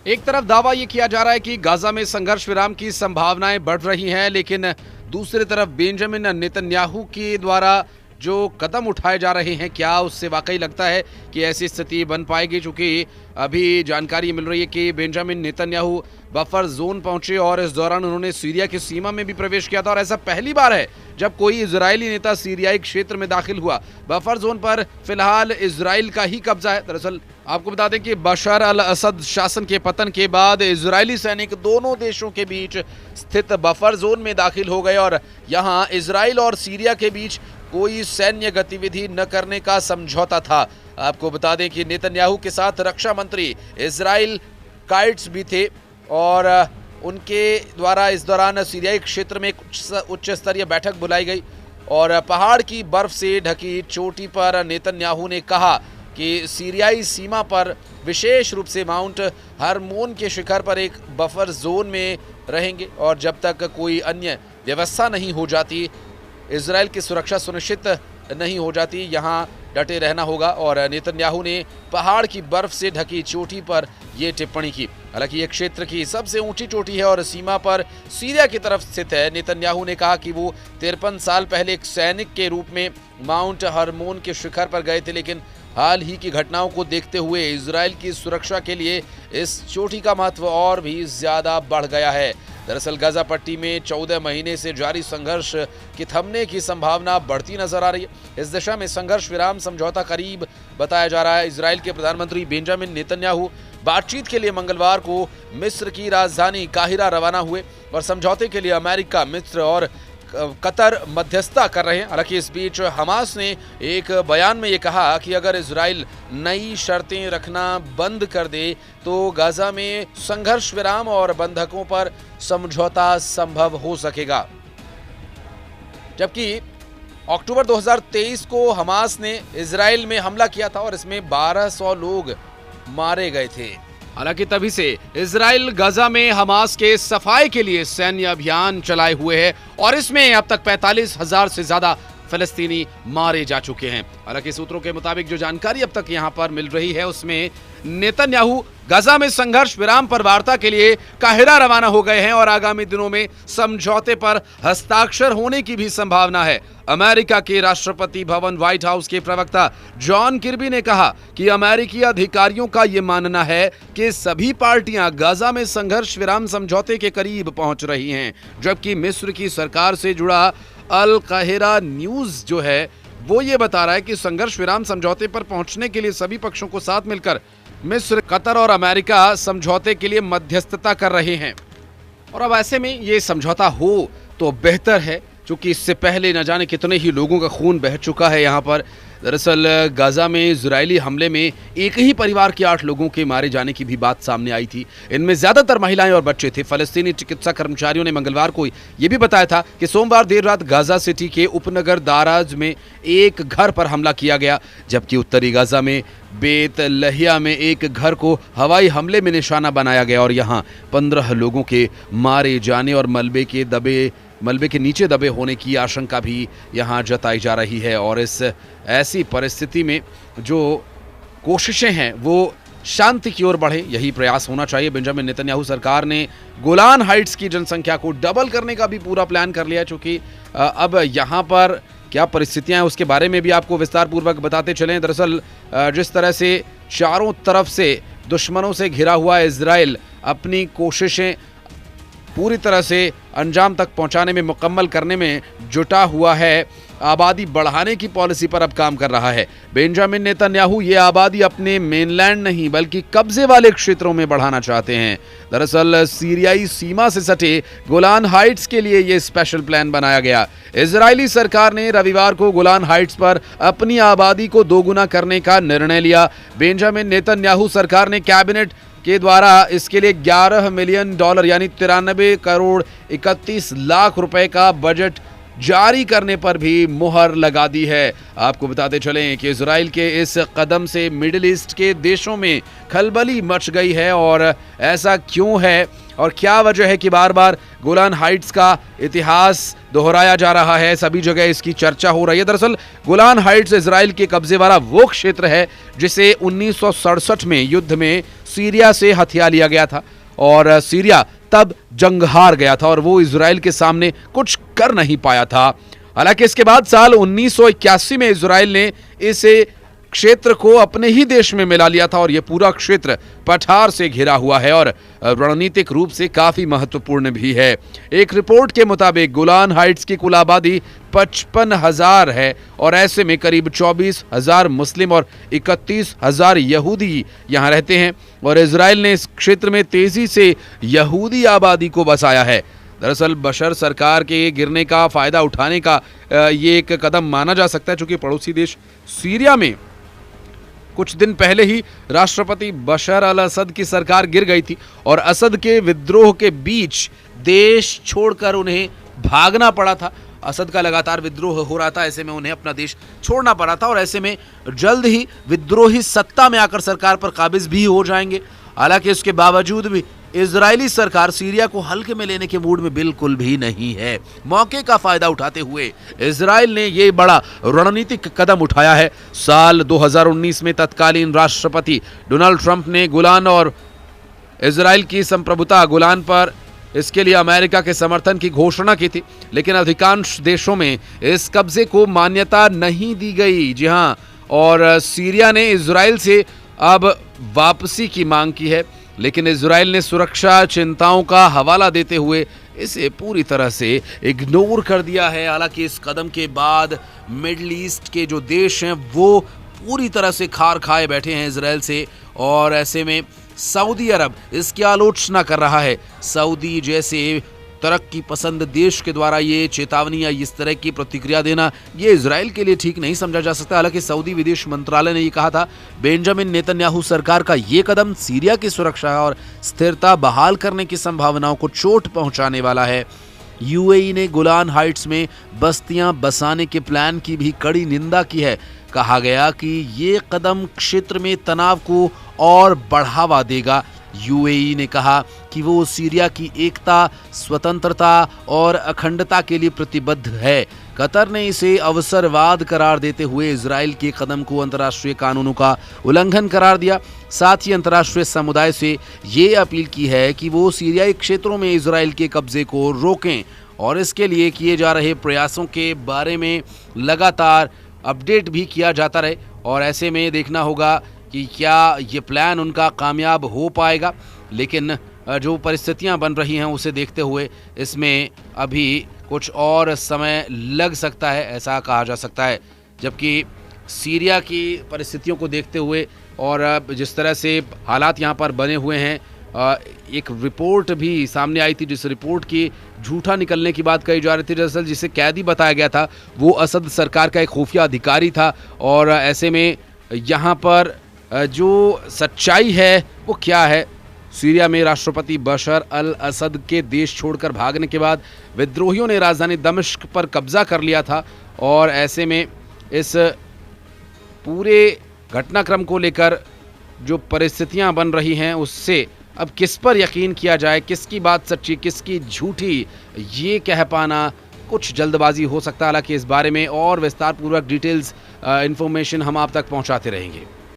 एक तरफ दावा ये किया जा रहा है कि गाजा में संघर्ष विराम की संभावनाएं बढ़ रही हैं, लेकिन दूसरी तरफ बेंजामिन नेतन्याहू के द्वारा जो कदम उठाए जा रहे हैं, क्या उससे वाकई लगता है कि ऐसी स्थिति बन पाएगी? चूंकि अभी जानकारी मिल रही है कि बेंजामिन नेतन्याहू बफर जोन पहुंचे और इस दौरान उन्होंने सीरिया की सीमा में भी प्रवेश किया था और ऐसा पहली बार है जब कोई इजरायली नेता सीरियाई क्षेत्र में दाखिल हुआ। बफर जोन पर फिलहाल इजराइल का ही कब्जा है। दरअसल आपको बता दें कि बशर अल असद शासन के पतन के बाद इजरायली सैनिक दोनों देशों के बीच स्थित बफर जोन में दाखिल हो गए और यहां इजराइल और सीरिया के बीच कोई सैन्य गतिविधि न करने का समझौता था। आपको बता दें कि नेतन्याहू के साथ रक्षा मंत्री इजराइल काइट्स भी थे और उनके द्वारा इस दौरान सीरियाई क्षेत्र में एक उच्च स्तरीय बैठक बुलाई गई और पहाड़ की बर्फ से ढकी चोटी पर नेतन्याहू ने कहा कि सीरियाई सीमा पर विशेष रूप से माउंट हरमोन के शिखर पर एक बफर जोन में रहेंगे और जब तक कोई अन्य व्यवस्था नहीं हो जाती, इजराइल की सुरक्षा सुनिश्चित नहीं हो जाती, यहाँ डटे रहना होगा। और नेतन्याहू ने पहाड़ की बर्फ से ढकी चोटी पर यह टिप्पणी की। हालांकि ये क्षेत्र की सबसे ऊंची चोटी है और सीमा पर सीरिया की तरफ स्थित है। नेतन्याहू ने कहा कि वो 53 साल पहले एक सैनिक के रूप में माउंट हरमोन के शिखर पर गए थे, लेकिन हाल ही की घटनाओं को देखते हुए इजराइल की सुरक्षा के लिए इस चोटी का महत्व और भी ज्यादा बढ़ गया है। दरअसल गाजा पट्टी में 14 महीने से जारी संघर्ष की थमने की संभावना बढ़ती नजर आ रही है। इस दिशा में संघर्ष विराम समझौता करीब बताया जा रहा है। इजराइल के प्रधानमंत्री बेंजामिन नेतन्याहू बातचीत के लिए मंगलवार को मिस्र की राजधानी काहिरा रवाना हुए और समझौते के लिए अमेरिका, मिस्र और कतर मध्यस्थता कर रहे हैं। हालांकि इस बीच हमास ने एक बयान में ये कहा कि अगर इजराइल नई शर्तें रखना बंद कर दे तो गाजा में संघर्ष विराम और बंधकों पर समझौता संभव हो सकेगा। जबकि अक्टूबर 2023 को हमास ने इजराइल में हमला किया था और इसमें 1200 लोग मारे गए थे। हालांकि तभी से इजराइल गाजा में हमास के सफाई के लिए सैन्य अभियान चलाए हुए है और इसमें अब तक 45,000 से ज्यादा फलस्तीनी मारे जा चुके हैं। हालांकि सूत्रों के मुताबिक जो जानकारी अब तक यहां पर मिल रही है उसमें नेतन्याहू गाजा में संघर्ष विराम पर वार्ता के लिए काहिरा रवाना हो गए हैं और आगामी दिनों में समझौते पर हस्ताक्षर होने की भी संभावना है। अमेरिका के राष्ट्रपति भवन व्हाइट हाउस के प्रवक्ता जॉन किर्बी ने कहा कि अमेरिकी अधिकारियों का यह मानना है कि सभी पार्टियां गाजा में संघर्ष विराम समझौते के करीब पहुंच रही हैं, जबकि मिस्र की सरकार से जुड़ा अल काहिरा न्यूज जो है वो ये बता रहा है कि संघर्ष विराम समझौते पर पहुंचने के लिए सभी पक्षों को साथ मिलकर मिस्र, कतर और अमेरिका समझौते के लिए मध्यस्थता कर रहे हैं। और अब ऐसे में ये समझौता हो तो बेहतर है, क्योंकि इससे पहले न जाने कितने ही लोगों का खून बह चुका है यहाँ पर। दरअसल गाजा में इजरायली हमले में एक ही परिवार के 8 लोगों के मारे जाने की भी बात सामने आई थी। इनमें ज्यादातर महिलाएं और बच्चे थे। फलस्तीनी चिकित्सा कर्मचारियों ने मंगलवार को ये भी बताया था कि सोमवार देर रात गाजा सिटी के उपनगर दाराज में एक घर पर हमला किया गया, जबकि उत्तरी गाजा में बेत लहिया में एक घर को हवाई हमले में निशाना बनाया गया और यहाँ 15 लोगों के मारे जाने और मलबे के नीचे दबे होने की आशंका भी यहाँ जताई जा रही है। और इस ऐसी परिस्थिति में जो कोशिशें हैं वो शांति की ओर बढ़े, यही प्रयास होना चाहिए। बेंजामिन नेतन्याहू सरकार ने गोलान हाइट्स की जनसंख्या को डबल करने का भी पूरा प्लान कर लिया, चूंकि अब यहाँ पर क्या परिस्थितियां हैं उसके बारे में भी आपको विस्तार पूर्वक बताते चलें। दरअसल जिस तरह से चारों तरफ से दुश्मनों से घिरा हुआ इजराइल अपनी कोशिशें पूरी तरह से अंजाम तक पहुंचाने में, मुकम्मल करने में जुटा हुआ है, आबादी बढ़ाने की पॉलिसी पर अब काम कर रहा है। बेंजामिन नेतन्याहू ये आबादी अपने मेनलैंड नहीं बल्कि कब्जे वाले क्षेत्रों में बढ़ाना चाहते हैं। दरअसल सीरियाई सीमा से सटे गोलान हाइट्स के लिए ये स्पेशल प्लान बनाया गया। इजरायली सरकार ने रविवार को गोलान हाइट्स पर अपनी आबादी को दोगुना करने का निर्णय लिया। बेंजामिन नेतन्याहू सरकार ने कैबिनेट के द्वारा इसके लिए $11 मिलियन यानी 93 करोड़ 31 लाख रुपए का बजट जारी करने पर भी मुहर लगा दी है। आपको बताते चलें कि इजराइल के इस कदम से मिडिल ईस्ट के देशों में खलबली मच गई है। और ऐसा क्यों है और क्या वजह है कि बार बार गोलान हाइट्स का इतिहास दोहराया जा रहा है, सभी जगह इसकी चर्चा हो रही है। दरअसल गोलान हाइट्स इजराइल के कब्जे वाला वो क्षेत्र है जिसे 1967 में युद्ध में सीरिया से हथिया लिया गया था और सीरिया तब जंग हार गया था और वो इजराइल के सामने कुछ कर नहीं पाया था। हालांकि इसके बाद साल 1981 में इजराइल ने इस क्षेत्र को अपने ही देश में मिला लिया था और यह पूरा क्षेत्र पठार से घिरा हुआ है और रणनीतिक रूप से काफी महत्वपूर्ण भी है। एक रिपोर्ट के मुताबिक गोलान हाइट्स की कुल आबादी 55,000 है और ऐसे में करीब 24,000 मुस्लिम और 31,000 यहूदी यहां रहते हैं और इजराइल ने इस क्षेत्र में तेजी से यहूदी आबादी को बसाया है। दरअसल बशर सरकार के गिरने का फायदा उठाने का ये एक कदम माना जा सकता है, चूंकि पड़ोसी देश सीरिया में कुछ दिन पहले ही राष्ट्रपति बशर अल असद की सरकार गिर गई थी और असद के विद्रोह के बीच देश छोड़कर उन्हें भागना पड़ा था। असद का लगातार विद्रोह हो रहा था, ऐसे में उन्हें अपना देश छोड़ना पड़ा था और ऐसे में जल्द ही विद्रोही सत्ता में आकर सरकार पर काबिज भी हो जाएंगे। हालांकि इसके बावजूद भी इजरायली सरकार सीरिया को हल्के में लेने के मूड में बिल्कुल भी नहीं है। मौके का फायदा उठाते हुए इजराइल ने यह बड़ा रणनीतिक कदम उठाया है। साल 2019 में तत्कालीन राष्ट्रपति डोनाल्ड ट्रंप ने गोलान और इजराइल की संप्रभुता गोलान पर इसके लिए अमेरिका के समर्थन की घोषणा की थी, लेकिन अधिकांश देशों में इस कब्जे को मान्यता नहीं दी गई। जी हां, और सीरिया ने इजराइल से अब वापसी की मांग की है, लेकिन इजराइल ने सुरक्षा चिंताओं का हवाला देते हुए इसे पूरी तरह से इग्नोर कर दिया है। हालांकि इस कदम के बाद मिडिल ईस्ट के जो देश हैं वो पूरी तरह से खार खाए बैठे हैं इजराइल से और ऐसे में सऊदी अरब इसकी आलोचना कर रहा है। सऊदी जैसे तरक्की पसंद देश के द्वारा ये चेतावनी या इस तरह की प्रतिक्रिया देना ये इजराइल के लिए ठीक नहीं समझा जा सकता। हालांकि सऊदी विदेश मंत्रालय ने ये कहा था बेंजामिन नेतन्याहू सरकार का ये कदम सीरिया की सुरक्षा और स्थिरता बहाल करने की संभावनाओं को चोट पहुंचाने वाला है। यूएई ने गोलान हाइट्स में बस्तियां बसाने के प्लान की भी कड़ी निंदा की है। कहा गया कि ये कदम क्षेत्र में तनाव को और बढ़ावा देगा। यूएई ने कहा कि वो सीरिया की एकता, स्वतंत्रता और अखंडता के लिए प्रतिबद्ध है। कतर ने इसे अवसरवाद करार देते हुए इजराइल के कदम को अंतर्राष्ट्रीय कानूनों का उल्लंघन करार दिया। साथ ही अंतर्राष्ट्रीय समुदाय से ये अपील की है कि वो सीरियाई क्षेत्रों में इजराइल के कब्जे को रोकें और इसके लिए किए जा रहे प्रयासों के बारे में लगातार अपडेट भी किया जाता रहे और ऐसे में देखना होगा कि क्या ये प्लान उनका कामयाब हो पाएगा। लेकिन जो परिस्थितियां बन रही हैं उसे देखते हुए इसमें अभी कुछ और समय लग सकता है, ऐसा कहा जा सकता है। जबकि सीरिया की परिस्थितियों को देखते हुए और जिस तरह से हालात यहाँ पर बने हुए हैं, एक रिपोर्ट भी सामने आई थी जिस रिपोर्ट की झूठा निकलने की बात कही जा रही थी। दरअसल जिसे कैदी बताया गया था वो असद सरकार का एक खुफिया अधिकारी था और ऐसे में यहाँ पर जो सच्चाई है वो क्या है। सीरिया में राष्ट्रपति बशर अल असद के देश छोड़कर भागने के बाद विद्रोहियों ने राजधानी दमिश्क पर कब्जा कर लिया था और ऐसे में इस पूरे घटनाक्रम को लेकर जो परिस्थितियां बन रही हैं उससे अब किस पर यकीन किया जाए, किसकी बात सच्ची किसकी झूठी, ये कह पाना कुछ जल्दबाजी हो सकता है। हालांकि इस बारे में और विस्तारपूर्वक डिटेल्स इन्फॉर्मेशन हम आप तक पहुंचाते रहेंगे।